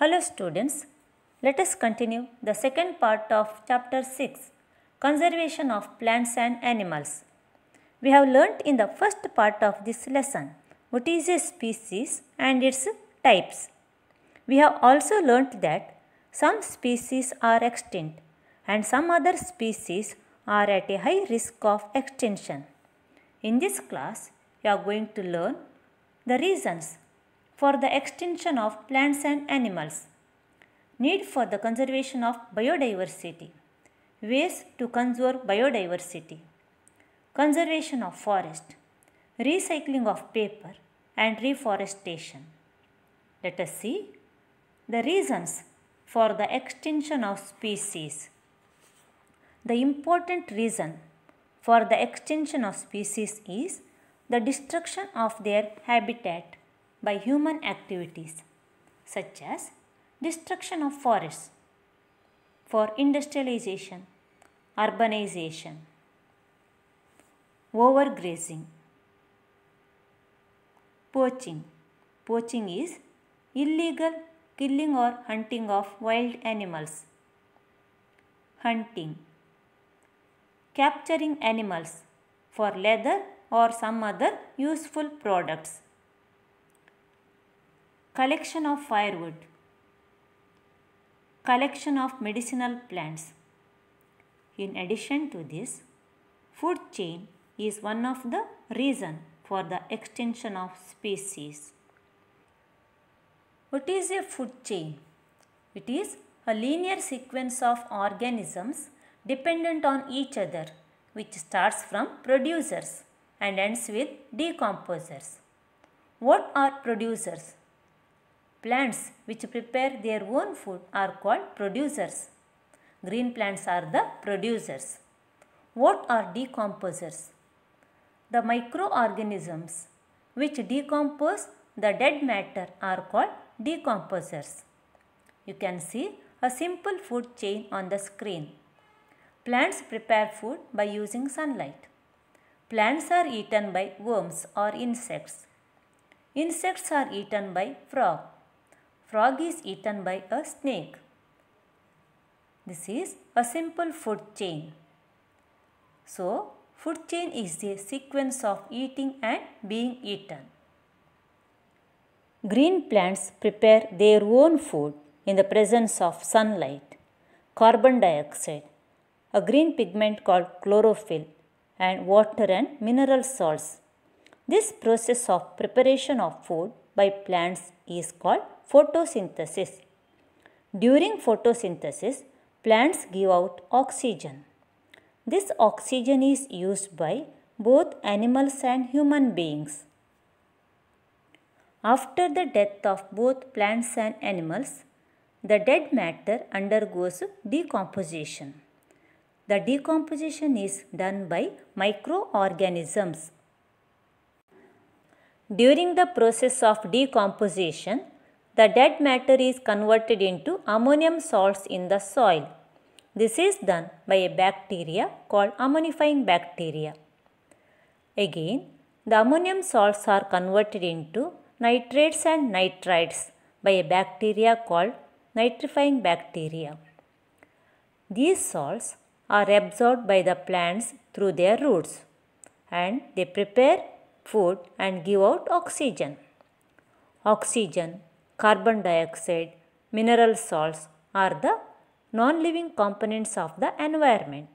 Hello students, let us continue the second part of chapter 6, Conservation of Plants and Animals. We have learnt in the first part of this lesson what is a species and its types. We have also learnt that some species are extinct and some other species are at a high risk of extinction. In this class, we are going to learn the reasons for the extinction of plants and animals, need for the conservation of biodiversity, ways to conserve biodiversity, conservation of forest, recycling of paper and reforestation. Let us see the reasons for the extinction of species. The important reason for the extinction of species is the destruction of their habitat by human activities such as destruction of forests for industrialization, urbanization, overgrazing, poaching. Poaching is illegal killing or hunting of wild animals. Hunting, capturing animals for leather or some other useful products. Collection of firewood, collection of medicinal plants. In addition to this, food chain is one of the reasons for the extinction of species. What is a food chain? It is a linear sequence of organisms dependent on each other, which starts from producers and ends with decomposers. What are producers? Plants which prepare their own food are called producers. Green plants are the producers. What are decomposers? The microorganisms which decompose the dead matter are called decomposers. You can see a simple food chain on the screen. Plants prepare food by using sunlight. Plants are eaten by worms or insects. Insects are eaten by frog. Frog is eaten by a snake. This is a simple food chain. So, food chain is a sequence of eating and being eaten. Green plants prepare their own food in the presence of sunlight, carbon dioxide, a green pigment called chlorophyll, and water and mineral salts. This process of preparation of food by plants is called photosynthesis. During photosynthesis, plants give out oxygen. This oxygen is used by both animals and human beings. After the death of both plants and animals, the dead matter undergoes decomposition. The decomposition is done by microorganisms. During the process of decomposition, the dead matter is converted into ammonium salts in the soil. This is done by a bacteria called ammonifying bacteria. Again, the ammonium salts are converted into nitrates and nitrites by a bacteria called nitrifying bacteria. These salts are absorbed by the plants through their roots and they prepare food and give out oxygen. Oxygen, carbon dioxide, mineral salts are the non-living components of the environment.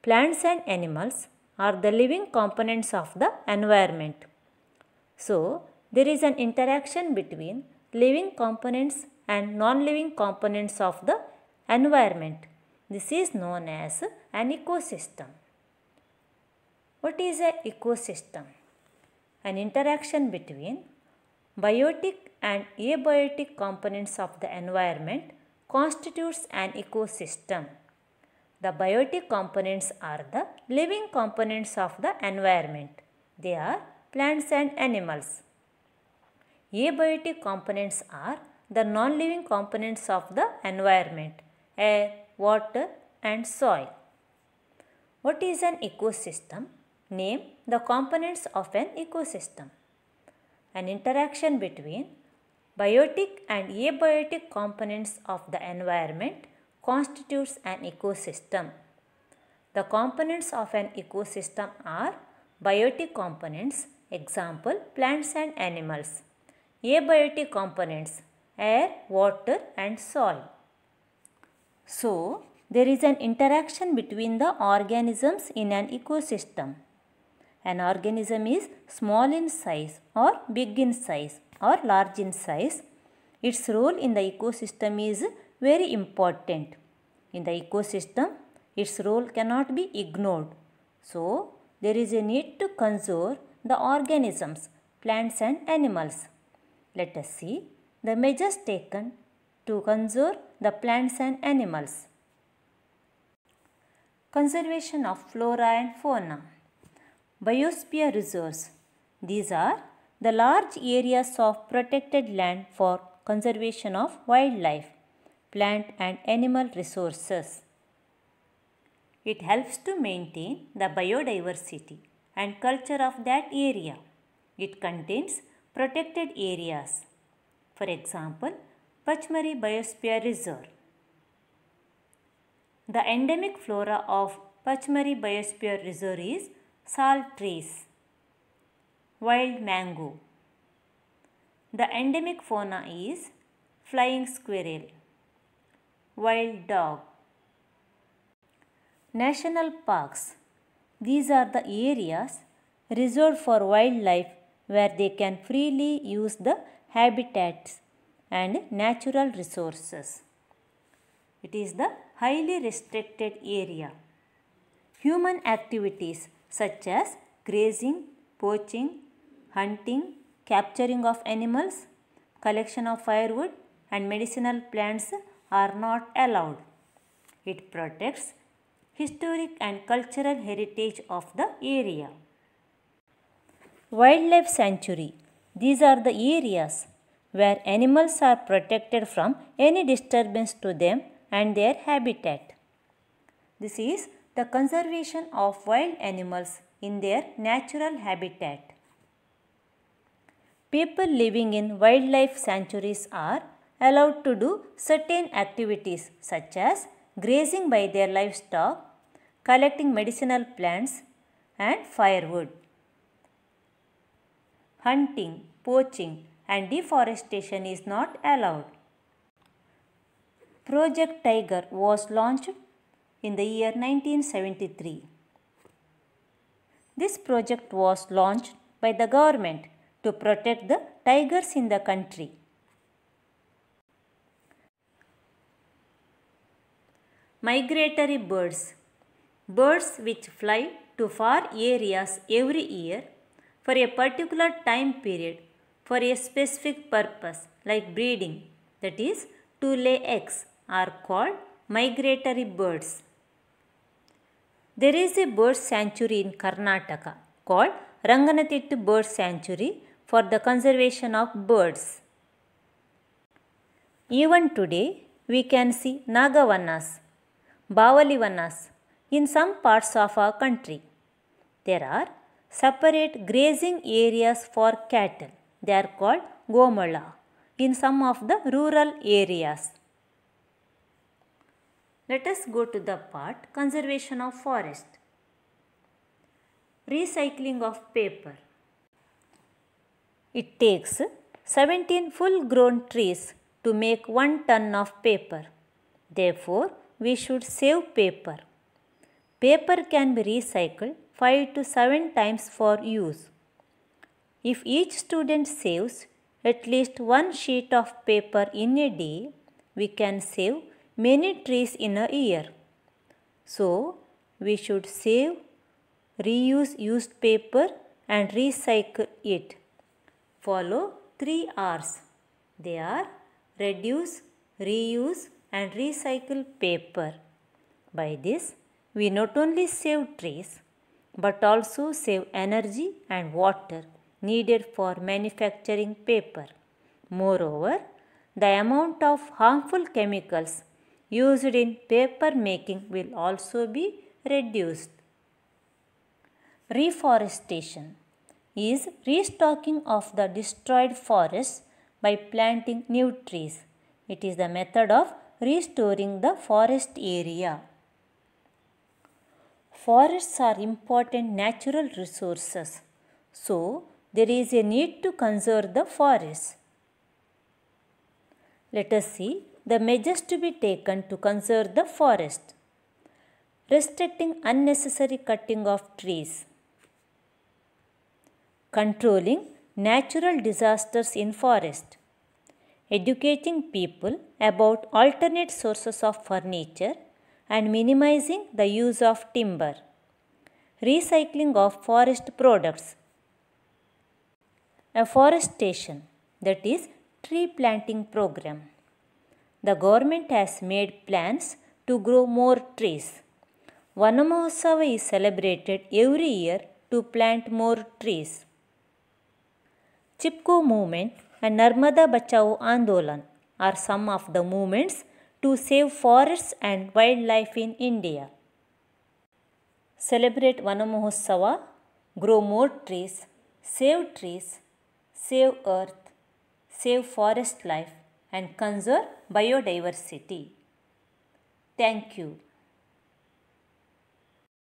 Plants and animals are the living components of the environment. So, there is an interaction between living components and non-living components of the environment. This is known as an ecosystem. What is an ecosystem? An interaction between biotic and abiotic components of the environment constitutes an ecosystem. The biotic components are the living components of the environment. They are plants and animals. Abiotic components are the non-living components of the environment, air, water and soil. What is an ecosystem? Name the components of an ecosystem. An interaction between Biotic and abiotic components of the environment constitutes an ecosystem. The components of an ecosystem are biotic components, example plants and animals. Abiotic components, air, water and soil. So, there is an interaction between the organisms in an ecosystem. An organism is small in size or big in size or large in size. Its role in the ecosystem is very important. In the ecosystem, its role cannot be ignored. So, there is a need to conserve the organisms, plants and animals. Let us see the measures taken to conserve the plants and animals. Conservation of flora and fauna. Biosphere reserves. These are the large areas of protected land for conservation of wildlife, plant and animal resources. It helps to maintain the biodiversity and culture of that area. It contains protected areas. For example, Pachmari Biosphere Reserve. The endemic flora of Pachmari Biosphere Reserve is salt trees, wild mango. The endemic fauna is flying squirrel, wild dog. National parks. These are the areas reserved for wildlife where they can freely use the habitats and natural resources. It is the highly restricted area. Human activities such as grazing, poaching, hunting, capturing of animals, collection of firewood and medicinal plants are not allowed. It protects historic and cultural heritage of the area. Wildlife sanctuary. These are the areas where animals are protected from any disturbance to them and their habitat. This is the conservation of wild animals in their natural habitat. People living in wildlife sanctuaries are allowed to do certain activities such as grazing by their livestock, collecting medicinal plants and firewood. Hunting, poaching and deforestation is not allowed. Project Tiger was launched in the year 1973. This project was launched by the government to protect the tigers in the country. Migratory birds. Birds which fly to far areas every year for a particular time period for a specific purpose like breeding, that is to lay eggs, are called migratory birds. There is a bird sanctuary in Karnataka called Ranganathitta Bird Sanctuary for the conservation of birds. Even today, we can see Nagavanas, Bavalivanas in some parts of our country. There are separate grazing areas for cattle. They are called Gomala in some of the rural areas. Let us go to the part conservation of forest. Recycling of paper. It takes 17 full-grown trees to make 1 ton of paper. Therefore, we should save paper. Paper can be recycled 5 to 7 times for use. If each student saves at least 1 sheet of paper in a day, we can save many trees in a year. So, we should save, reuse used paper and recycle it. Follow 3 R's. They are reduce, reuse and recycle paper. By this, we not only save trees but also save energy and water needed for manufacturing paper. Moreover, the amount of harmful chemicals used in paper making will also be reduced. Reforestation is restocking of the destroyed forests by planting new trees. It is the method of restoring the forest area. Forests are important natural resources, so there is a need to conserve the forests. Let us see the measures to be taken to conserve the forest. Restricting unnecessary cutting of trees. Controlling natural disasters in forest. Educating people about alternate sources of furniture and minimizing the use of timber. Recycling of forest products. Afforestation, that is tree planting program. The government has made plans to grow more trees. Vana Mahotsava is celebrated every year to plant more trees. Chipko movement and Narmada Bachao Andolan are some of the movements to save forests and wildlife in India. Celebrate Vana Mahotsava, grow more trees, save earth, save forest life and conserve biodiversity. Thank you.